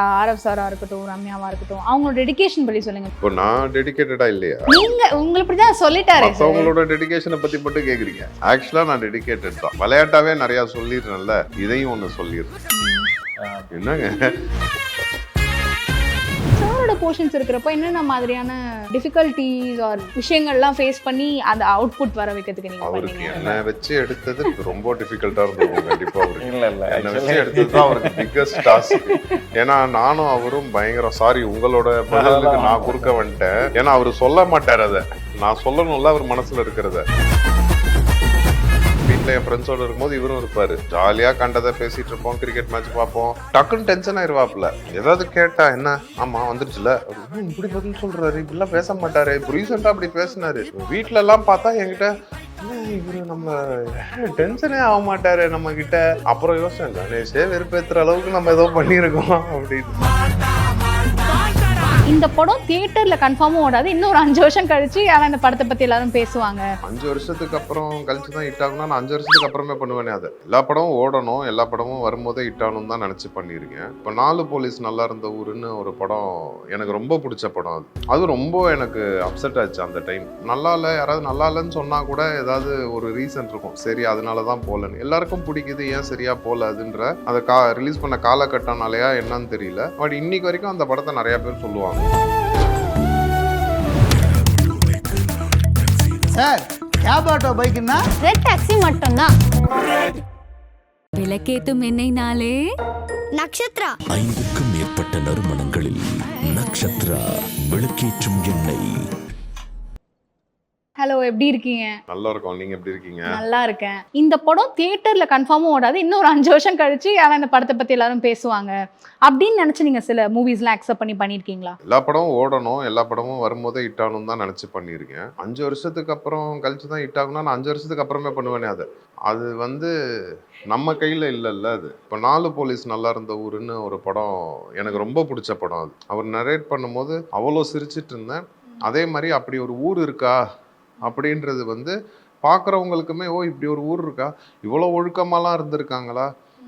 RF சாரா இருக்கட்டும், ரம்யாவா இருக்கட்டும், அவங்களோட டெடிகேஷன் பத்தி சொல்லுங்க. இப்போ நான் டெடிகேட்டடா இல்லையா? நீங்க உங்களை இப்படி தான் சொல்லிட்டாரு சார். மற்றவங்களோட டெடிகேஷனை பத்தி மட்டும் கேக்குறீங்க. ஆக்சுவலா நான் டெடிகேட்டட் தான். விளையாட்டாவே நிறைய சொல்லிடுறேன்ல, இதையும் ஒண்ணு சொல்லிடுறேன். என்னங்க சாரோட போர்ஷன்ஸ் இருக்கிறப்ப என்னென்ன மாதிரியான டிஃபிகல்ட்டிஸ் ஆர் விஷயங்கள்லாம் ஃபேஸ் பண்ணி அந்த அவுட்புட் வர வைக்கிறதுக்கு நீங்க அவருக்கு பண்ணீங்க? என்ன வச்சு எடுத்தது ரொம்ப டிஃபிகல்ட்டா இருந்திருக்கும் கண்டிப்பா அவருக்கு. இல்ல என்ன வச்சு எடுத்தது தான் அவருக்கு பிக்கஸ்ட் டாஸ்க். ஏன்னா நானும் அவரும் பயங்கரம் சாரி உங்களோட பதிலுக்கு நான் குறுக்க வந்துட்டேன். ஏன்னா அவரு சொல்ல மாட்டார், அதை நான் சொல்லணும்ல அவர் மனசுல இருக்கிறத. வீட்டில் என் ஃப்ரெண்ட்ஸோட இருக்கும்போது இவரும் இருப்பாரு. ஜாலியா கண்டதை பேசிட்டு இருப்போம், கிரிக்கெட் மேட்ச் பார்ப்போம். டக்குன்னு டென்ஷன் ஆயிருவாப்ல. ஏதாவது கேட்டா என்ன ஆமா வந்துருச்சுல இப்படி பதில் சொல்றாரு, இப்படிலாம் பேச மாட்டாரு. இப்போ ரீசெண்டா அப்படி பேசினாரு. வீட்டுல எல்லாம் பார்த்தா என்கிட்ட இவரு நம்ம டென்ஷனே ஆக மாட்டாரு நம்ம கிட்ட. அப்புறம் யோசனை கணேஷே வெறுப்பேத்துற அளவுக்கு நம்ம ஏதோ பண்ணியிருக்கோம் அப்படின்னு. இந்த படம் தியேட்டர்ல கன்ஃபார்மும் ஓடாது. இன்னொரு 5 வருஷம் கழிச்சு யாரும் இந்த படத்தை பத்தி எல்லாரும் பேசுவாங்க. 5 வருஷத்துக்கு அப்புறம் கழிச்சு தான் ஹிட் ஆகும்னா நான் 5 வருஷத்துக்கு அப்புறமே பண்ணுவேனே. அதை எல்லா படமும் ஓடணும், எல்லா படமும் வரும்போதே ஹிட் ஆகணும் தான் நினச்சி பண்ணியிருக்கேன். இப்போ 4 போலீஸ் நல்லா இருந்த ஊருன்னு ஒரு படம் எனக்கு ரொம்ப பிடிச்ச படம். அது ரொம்ப எனக்கு அப்செட் ஆச்சு அந்த டைம். நல்லா இல்லை, யாராவது நல்லா இல்லைன்னு சொன்னால் கூட ஏதாவது ஒரு ரீசன் இருக்கும், சரி அதனால தான் போகலன்னு. எல்லாருக்கும் பிடிக்குது, ஏன் சரியா போகல அதுன்ற அதை ரிலீஸ் பண்ண காலகட்டம்னாலையா என்னன்னு தெரியல. பட் இன்னைக்கு வரைக்கும் அந்த படத்தை நிறைய பேர் சொல்லுவாங்க. சார் கேப் ஆட்டோ பைக்குன்னா ரெட் டாக்ஸி மட்டும்தான். விளக்கேத்தும் எண்ணெய்னாலே நக்ஷத்ரா. 5க்கும் மேற்பட்ட நறுமணங்களில் நக்ஷத்ரா விளக்கேற்றும் எண்ணெய். ஹலோ, எப்படி இருக்கீங்க? நல்லா இருக்கும். நீங்க எப்படி இருக்கீங்க? நல்லா இருக்கேன். இந்த படம் தியேட்டர்ல கன்ஃபார்மும் ஓடாது. இன்னொரு 5 வருஷம் கழிச்சு யாரும் இந்த படத்தை பத்தி எல்லாரும் பேசுவாங்க அப்படின்னு நினைச்சு நீங்க சில மூவிஸ்லாம் அக்செப்ட் பண்ணிருக்கீங்களா? எல்லா படமும் ஓடணும், எல்லா படமும் வரும்போதே ஹிட் ஆகணும் தான் நினச்சி பண்ணியிருக்கேன். 5 வருஷத்துக்கு அப்புறம் கழிச்சு தான் ஹிட் ஆகும்னா நான் 5 வருஷத்துக்கு அப்புறமே பண்ணுவேனே. அது நம்ம கையில் இல்லைல்ல. அது இப்போ 4 போலீஸ் நல்லா இருந்த ஊருன்னு ஒரு படம் எனக்கு ரொம்ப பிடிச்ச படம். அது அவர் நரேட் பண்ணும்போது அவ்வளோ சிரிச்சிட்டு இருந்தேன். அதே மாதிரி அப்படி ஒரு ஊர் இருக்கா அப்படின்றது பார்க்குறவங்களுக்குமே ஓ இப்படி ஒரு ஊர் இருக்கா, இவ்வளோ ஒழுக்கமாலாம் இருந்திருக்காங்களா,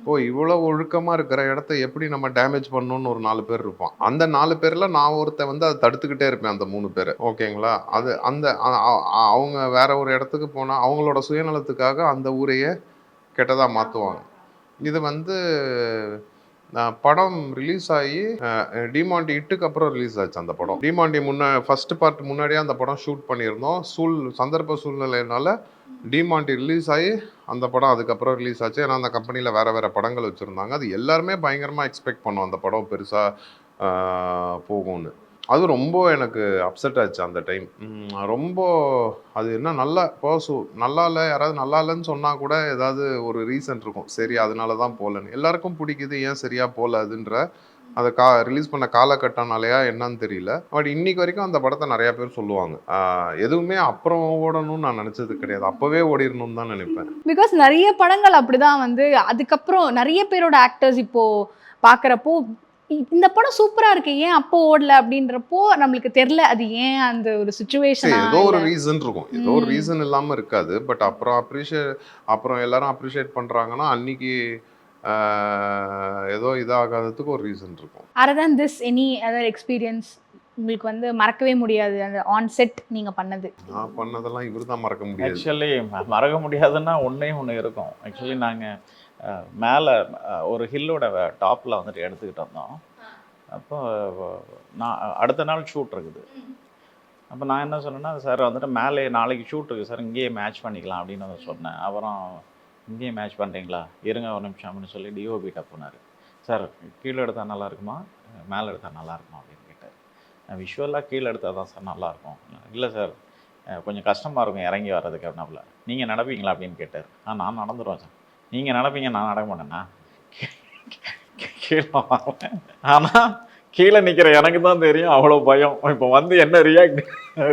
ஓ இவ்வளோ ஒழுக்கமாக இருக்கிற இடத்த எப்படி நம்ம டேமேஜ் பண்ணணும்னு ஒரு 4 பேர் இருப்பான். அந்த 4 பேரில் நான் ஒருத்தன் அதை தடுத்துக்கிட்டே இருப்பேன், அந்த 3 பேரை. ஓகேங்களா? அது அவங்க வேற ஒரு இடத்துக்கு போனால் அவங்களோட சுயநலத்துக்காக அந்த ஊரையே கெட்டதாக மாற்றுவாங்க. இது படம் ரிலீஸ் ஆகி டிமாண்டி ஹிட்டுக்கு அப்புறம் ரிலீஸ் ஆச்சு அந்த படம். டிமாண்டி ஃபர்ஸ்ட் பார்ட் முன்னாடியே அந்த படம் ஷூட் பண்ணியிருந்தோம். சந்தர்ப்ப சூழ்நிலையினால டிமாண்டி ரிலீஸ் ஆகி அந்த படம் அதுக்கப்புறம் ரிலீஸ் ஆச்சு. ஏன்னா அந்த கம்பெனியில் வேற படங்கள் வச்சுருந்தாங்க. அது எல்லாருமே பயங்கரமாக எக்ஸ்பெக்ட் பண்ணோம் அந்த படம் பெருசாக போகும்னு. அது ரொம்ப எனக்கு அப்செட் ஆச்சு அந்த டைம். ரொம்ப அது என்ன நல்லா நல்லா இல்லை, யாராவது நல்லா இல்லைன்னு சொன்னால் கூட ஏதாவது ஒரு ரீசன் இருக்கும், சரி அதனால தான் போகலன்னு. எல்லாருக்கும் பிடிக்குது, ஏன் சரியா போகல அதுன்ற அதை ரிலீஸ் பண்ண காலகட்டம்னாலையா என்னன்னு தெரியல. பட் இன்னைக்கு வரைக்கும் அந்த படத்தை நிறைய பேர் சொல்லுவாங்க. எதுவுமே அப்புறம் ஓடணும்னு நான் நினச்சது கிடையாது, அப்போவே ஓடிடணும்னு தான் நினைப்பேன். பிகாஸ் நிறைய படங்கள் அப்படிதான் அதுக்கப்புறம் நிறைய பேரோட ஆக்டர்ஸ் இப்போ பார்க்குறப்போ இந்த படம் சூப்பரா இருக்கு, ஏன் அப்போ ஓடல அப்படின்றப்போ நம்மளுக்கு தெரியல அது ஏன் அந்த ஒரு சிச்சுவேஷன். ஏதோ ஒரு ரீசன் இருக்கும், ஏதோ ஒரு ரீசன் இல்லாம இருக்காது. பட் அப்புறம் எல்லாரும் அப்ரிஷியேட் பண்றாங்கன்னா அன்னைக்கு ஏதோ இதாகாததுக்கு ஒரு ரீசன் இருக்கும். other than this any other experience உங்களுக்கு மறக்கவே முடியாது அந்த ஆன் செட் நீங்க பண்ணது? நான் பண்ணதெல்லாம் இவர் தான் மறக்க முடியாது. ஆக்சுவலி மறக்க முடியாதுன்னா ஒன்று இருக்கும். ஆக்சுவலி நாங்கள் மேலே ஒரு ஹில்லோட டாப்பில் எடுத்துக்கிட்டு வந்தோம். அப்போ நான் அடுத்த நாள் ஷூட் இருக்குது. அப்போ நான் என்ன சொன்னேன்னா, சார் மேலே நாளைக்கு ஷூட் இருக்குது சார், இங்கேயே மேட்ச் பண்ணிக்கலாம் அப்படின்னு சொன்னேன். அப்புறம் இங்கேயே மேட்ச் பண்ணுறீங்களா, இருங்க ஒரு நிமிஷம் அப்படின்னு சொல்லி டிஓபிட்ட போனார். சார் கீழே எடுத்தால் நல்லா இருக்குமா மேலே எடுத்தால் நல்லா இருக்குமா அப்படின்னு கேட்டார். நான் விஷுவலாக கீழே எடுத்தால் தான் சார் நல்லாயிருக்கும். இல்லை சார் கொஞ்சம் கஷ்டமாக இருக்கும் இறங்கி வர்றதுக்கு அப்படின்னாப்புல. நீங்கள் நடப்பீங்களா அப்படின்னு கேட்டார். நான் நடந்துடுவேன் சார். நீங்கள் நடப்பீங்க, நான் நடக்க மாட்டேன்னா கீழே வாங்க. ஆனால் கீழே நிற்கிற எனக்கு தான் தெரியும் அவ்வளோ பயம். இப்போ என்ன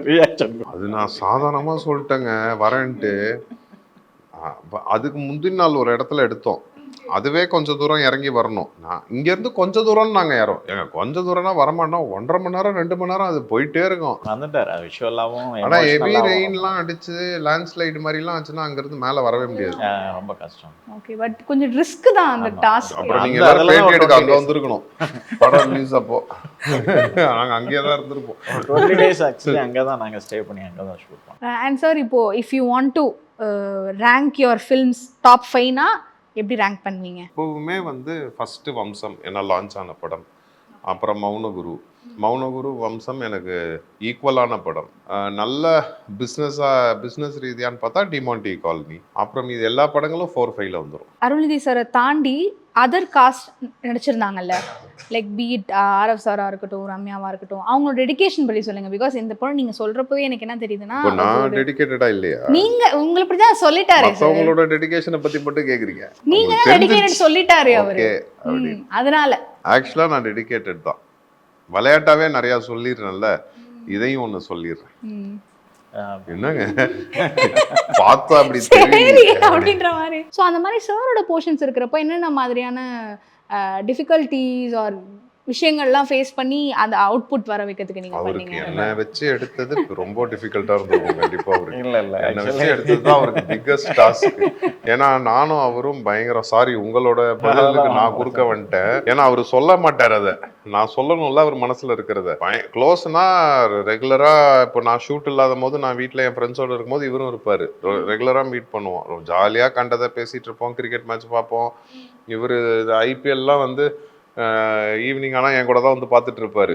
ரியாக்ஷன் அது நான் சாதாரணமாக சொல்லிட்டேங்க வரேன்ட்டு. அதுக்கு முந்தின நாள் ஒரு இடத்துல எடுத்தோம். அதுவே கொஞ்சம் தூரம் இறங்கி வரணும். நான் இங்கேருந்து கொஞ்சம் தூரம் நாங்கள் ஏறோம். ஏங்க கொஞ்சம் தூரம்னா வரமாட்டோம். 1.5 மணி நேரம் 2 மணி நேரம் அது போயிட்டே இருக்கும். வந்துட்டார் விஷுவலாகவும். ஆனால் ஹெவி ரெயின்லாம் அடிச்சு லேண்ட்ஸ்லைடு மாதிரிலாம் ஆச்சுன்னா அங்கேருந்து மேலே வரவே முடியாது. ரொம்ப கஷ்டம். ஓகே, பட் கொஞ்சம் ரிஸ்க் தான் அந்த டாஸ்க். அப்புறம் நீங்கள் எல்லாரும் பேட்டி எடுக்க அங்கே வந்திருக்கணும். படம் ரிலீஸ் அப்போ நாங்கள் அங்கேயே தான் இருந்திருப்போம். 20 days ஆக்சுவலி அங்கே தான் நாங்கள் ஸ்டே பண்ணி அங்கே தான் ஷூட் பண்ணோம். அண்ட் சார், இப்போ if you want to rank your films top 5னா எப்படி ரேங்க் பண்ணுவீங்க? எப்பவுமே வந்து ஃபஸ்ட்டு வம்சம் என்ன லான்ச் ஆன படம், அப்புறம் மௌனகுரு வம்சம் எனக்கு ஈக்குவலான படம். நல்ல பிஸ்னஸ் ரீதியான்னு பார்த்தா டிமாண்டி காலனி. அப்புறம் இது எல்லா படங்களும் 4-5ல வந்துடும். அருள்நிதி சாரை தாண்டி அதர் காஸ்ட் நடிச்சிருந்தாங்கல்ல, லைக் பீட் ஆர்எஃப் சாரா இருக்கட்டும், ரம்யாவா இருக்கட்டும், அவங்களோட டெடிகேஷன் பற்றி சொல்லுங்க. பிகாஸ் இந்த படம் நீங்க சொல்றப்பவே எனக்கு என்ன தெரியுதுன்னா, நான் டெடிகேட்டடா இல்லையா? நீங்க உங்களை இப்படி தான் சொல்லிட்டாரு. அவங்களோட டெடிகேஷனை பத்தி மட்டும் கேக்குறீங்க. நீங்க தான் டெடிகேட்டட் சொல்லிட்டாரு அவரு. அதனால ஆக்சுவலா நான் டெடிகேட்டட் தான். விளையாட்டாவே நிறைய சொல்லிடுறேன்ல, இதையும் ஒண்ணு சொல்லிடுறேன். என்னங்க பார்த்தா அப்படி அப்படின்ற மாதிரி. ஸோ அந்த மாதிரி சாரோட போர்ஷன்ஸ் இருக்கிறப்போ என்னென்ன மாதிரியான டிஃபிகல்ட்டிஸ் ஆர் விஷயங்கள்லாம் ஃபேஸ் பண்ணி அந்த அவுட்புட் வர வைக்கிறதுக்கு நீங்க பண்ணீங்க? என்ன வச்சு எடுத்தது ரொம்ப டிஃபிகல்ட்டா இருந்திருக்கும் கண்டிப்பா அவருக்கு. இல்ல என்ன வச்சு எடுத்தது தான் அவருக்கு பிக்கஸ்ட் டாஸ்க். ஏன்னா நானும் அவரும் பயங்கர சாரி உங்களோட பதிலுக்கு நான் குறுக்க வந்துட்டேன். ஏன்னா அவரு சொல்ல மாட்டார், அதை நான் சொல்லணும்ல அவர் மனசுல இருக்கிறத. க்ளோஸ்னா ரெகுலரா இப்போ நான் ஷூட் இல்லாத போது நான் வீட்டில் என் ஃப்ரெண்ட்ஸோட இருக்கும்போது இவரும் இருப்பாரு. ரெகுலரா மீட் பண்ணுவோம், ஜாலியா கண்டதை பேசிட்டு இருப்போம், கிரிக்கெட் மேட்ச் பார்ப்போம். இவர் ஐபிஎல்லாம் வந்து ஈவினிங் ஆனால் என் கூட தான் வந்து பார்த்துட்டு இருப்பாரு.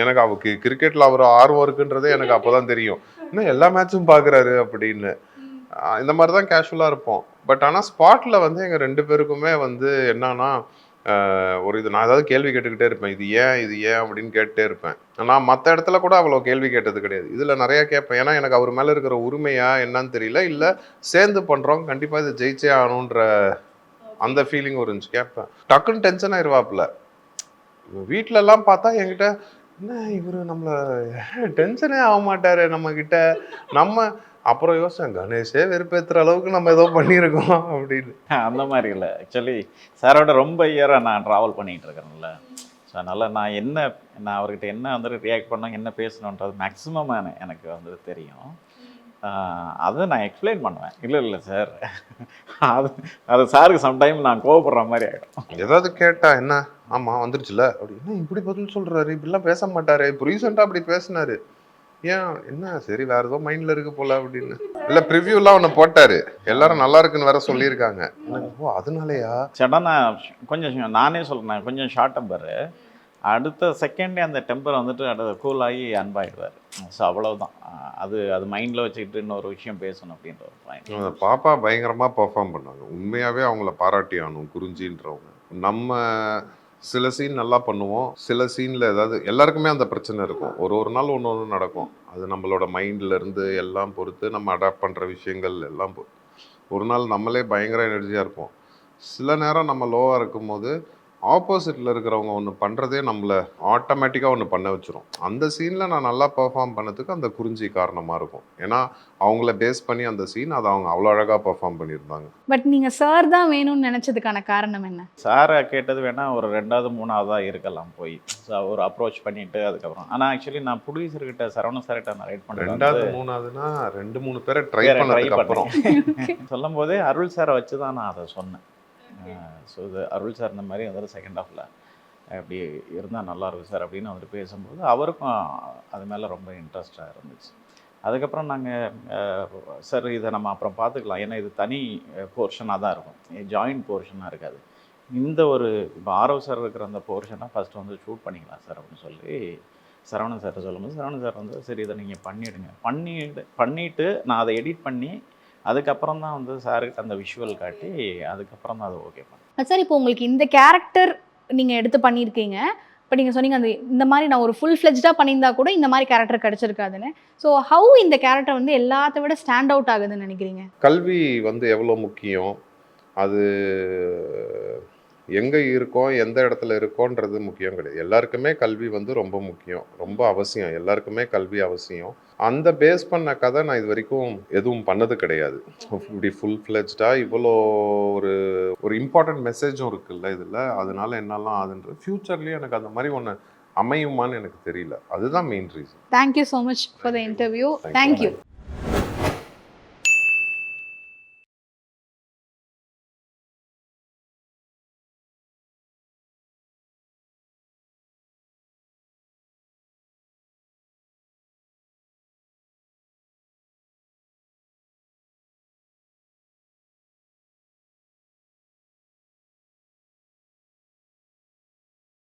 எனக்கு அவருக்கு கிரிக்கெட்டில் அவர் ஆர்வம் இருக்குன்றதே எனக்கு அப்போ தான் தெரியும். இன்னும் எல்லா மேட்சும் பார்க்குறாரு அப்படின்னு. இந்த மாதிரி தான் கேஷுவலாக இருப்போம். பட் ஆனால் ஸ்பாட்டில் வந்து எங்கள் 2 பேருக்குமே வந்து என்னன்னா, ஒரு இது நான் ஏதாவது கேள்வி கேட்டுக்கிட்டே இருப்பேன். இது ஏன் அப்படின்னு கேட்டுட்டே இருப்பேன். நான் மற்ற இடத்துல கூட அவ்வளோ கேள்வி கேட்டது கிடையாது. இதில் நிறையா கேட்பேன். ஏன்னா எனக்கு அவர் மேலே இருக்கிற உரிமையா என்னன்னு தெரியல, இல்லை சேர்ந்து பண்ணுறோம் கண்டிப்பாக இது ஜெயிச்சே ஆகணுன்ற அந்த ஃபீலிங் ஒரு இருந்துச்சு. கேட்பேன், டக்குன்னு டென்ஷன் ஆயிடுவாப்புல. வீட்டில எல்லாம் பார்த்தா என்கிட்ட என்ன இவரு நம்மள டென்ஷனே ஆக மாட்டாரு நம்ம கிட்ட. நம்ம அப்புறம் யோசிச்சேன், கணேஷே வெறுப்பேற்றுற அளவுக்கு நம்ம ஏதோ பண்ணியிருக்கோம் அப்படின்னு. அந்த மாதிரி இல்லை. ஆக்சுவலி சாரோட ரொம்ப இயராக நான் ட்ராவல் பண்ணிகிட்டு இருக்கிறேன்ல. ஸோ அதனால் நான் அவர்கிட்ட என்ன வந்துட்டு ரியாக்ட் பண்ண என்ன பேசணுன்றது மேக்ஸிமம் எனக்கு வந்து தெரியும். அதை நான் எக்ஸ்பிளைன் பண்ணுவேன். இல்லை சார், அது சாருக்கு சம்டைம் நான் கோவப்படுற மாதிரி ஆகிடும். ஏதாவது கேட்டா என்ன ஆமாம் வந்துருச்சுல அப்படி, என்ன இப்படி பதில் சொல்கிறாரு, இப்படிலாம் பேச மாட்டாரு, இப்போ ரீசெண்டாக அப்படி பேசினாரு, ஏன் என்ன சரி வேறு ஏதோ மைண்டில் இருக்கு போல அப்படின்னு. இல்லை ப்ரிவ்யூலாம் ஒன்று போட்டார், எல்லாரும் நல்லா இருக்குன்னு வேற சொல்லியிருக்காங்க. ஓ அதனாலயா சடனாக கொஞ்சம் நானே சொல்கிறேன், கொஞ்சம் ஷார்ட் டெம்பர். அடுத்த செகண்டே அந்த டெம்பர் வந்துட்டு அடுத்த கூலாகி அன்பாயிடுவார். ஸோ அவ்வளவுதான். அது மைண்டில் வச்சுக்கிட்டு இன்னொரு விஷயம் பேசணும் அப்படின்ற ஒரு பாயிண்ட். பாப்பா பயங்கரமாக பெர்ஃபார்ம் பண்ணாங்க. உண்மையாகவே அவங்கள பாராட்டி ஆகணும். குறிஞ்சின்றவங்க நம்ம சில சீன் நல்லா பண்ணுவோம், சில சீனில் ஏதாவது எல்லாருக்குமே அந்த பிரச்சனை இருக்கும். ஒரு நாள் ஒன்று நடக்கும். அது நம்மளோட மைண்டில் இருந்து எல்லாம் பொறுத்து நம்ம அடாப்ட் பண்ணுற விஷயங்கள் எல்லாம் ஒரு நாள் நம்மளே பயங்கர எனர்ஜியாக இருப்போம். சில நேரம் நம்ம லோவாக இருக்கும் போது ஆப்போசிட்டில் இருக்கிறவங்க ஒன்று பண்ணுறதே நம்மளை ஆட்டோமேட்டிக்காக ஒன்று பண்ண வச்சிரும். அந்த சீனில் நான் நல்லா பெர்ஃபார்ம் பண்ணதுக்கு அந்த குறிஞ்சி காரணமாக இருக்கும். ஏன்னா அவங்கள பேஸ் பண்ணி அந்த சீன் அதை அவங்க அவ்வளோ அழகாக பெர்ஃபார்ம் பண்ணியிருந்தாங்க. பட் நீங்கள் சார் தான் வேணும்னு நினச்சதுக்கான காரணம் என்ன? சாரை கேட்டது வேணால் ஒரு 2வது 3வதாக இருக்கலாம் போய் ஒரு அப்ரோச் பண்ணிவிட்டு அதுக்கப்புறம். ஆனால் ஆக்சுவலி நான் ப்ரொடியூசர்கிட்ட சரவண சார்கிட்ட நான் ரைட் பண்ணேன். 2வது 3வதுனா 2-3 பேரை ட்ரை பண்ணதுக்கு அப்புறம் சொல்லும் போதே அருள் சாரை வச்சு தான் நான் அதை சொன்னேன். ஸோ இது அருள் சார் இந்த மாதிரி வந்துட்டு செகண்ட் ஹாஃபில் அப்படி இருந்தால் நல்லாயிருக்கும் சார் அப்படின்னு வந்துட்டு பேசும்போது அவருக்கும் அது மேலே ரொம்ப இன்ட்ரெஸ்டாக இருந்துச்சு. அதுக்கப்புறம் நாங்கள் சார் இதை நம்ம அப்புறம் பார்த்துக்கலாம், ஏன்னா இது தனி போர்ஷனாக தான் இருக்கும், ஜாயிண்ட் போர்ஷனாக இருக்காது. இந்த ஒரு இப்போ ஆரவ் சார் இருக்கிற அந்த போர்ஷனை ஃபஸ்ட்டு வந்து ஷூட் பண்ணிக்கலாம் சார் அப்படின்னு சொல்லி சரவணன் சார்கிட்ட சொல்லும்போது சரவணன் சார் வந்து சரி இதை நீங்கள் பண்ணிவிட்டு நான் அதை எடிட் பண்ணி அதுக்கப்புறம் தான் வந்து சாருக்கு அந்த விஷுவல் காட்டி அதுக்கப்புறம் தான் அது ஓகே பண்ணேன். சார் இப்போ உங்களுக்கு இந்த கேரக்டர் நீங்கள் எடுத்து பண்ணியிருக்கீங்க. இப்போ நீங்கள் சொன்னீங்க அந்த இந்த மாதிரி நான் ஒரு ஃபுல் ஃப்ளெஜ்டாக பண்ணியிருந்தா கூட இந்த மாதிரி கேரக்டர் கிடச்சிருக்காதுன்னு. ஸோ ஹவு இந்த கேரக்டர் வந்து எல்லாத்த விட ஸ்டாண்ட் அவுட் ஆகுதுன்னு நினைக்கிறீங்க? கல்வி வந்து எவ்வளோ முக்கியம், அது எங்கே இருக்கோம் எந்த இடத்துல இருக்கோன்றது முக்கியம் கிடையாது. எல்லாருக்குமே கல்வி வந்து ரொம்ப முக்கியம், ரொம்ப அவசியம். எல்லாருக்குமே கல்வி அவசியம். அந்த பேஸ் பண்ண கதை நான் இது வரைக்கும் எதுவும் பண்ணது கிடையாது. இப்படி ஃபுல் ஃப்ளெஜ்டாக இவ்வளோ ஒரு ஒரு இம்பார்ட்டன்ட் மெசேஜும் இருக்குல்ல இதில். அதனால என்னெல்லாம் ஆகுதுன்ற ஃப்யூச்சர்லேயும் எனக்கு அந்த மாதிரி ஒன்று அமையுமான்னு எனக்கு தெரியல. அதுதான் main reason. Thank you so much for the interview. Thank you.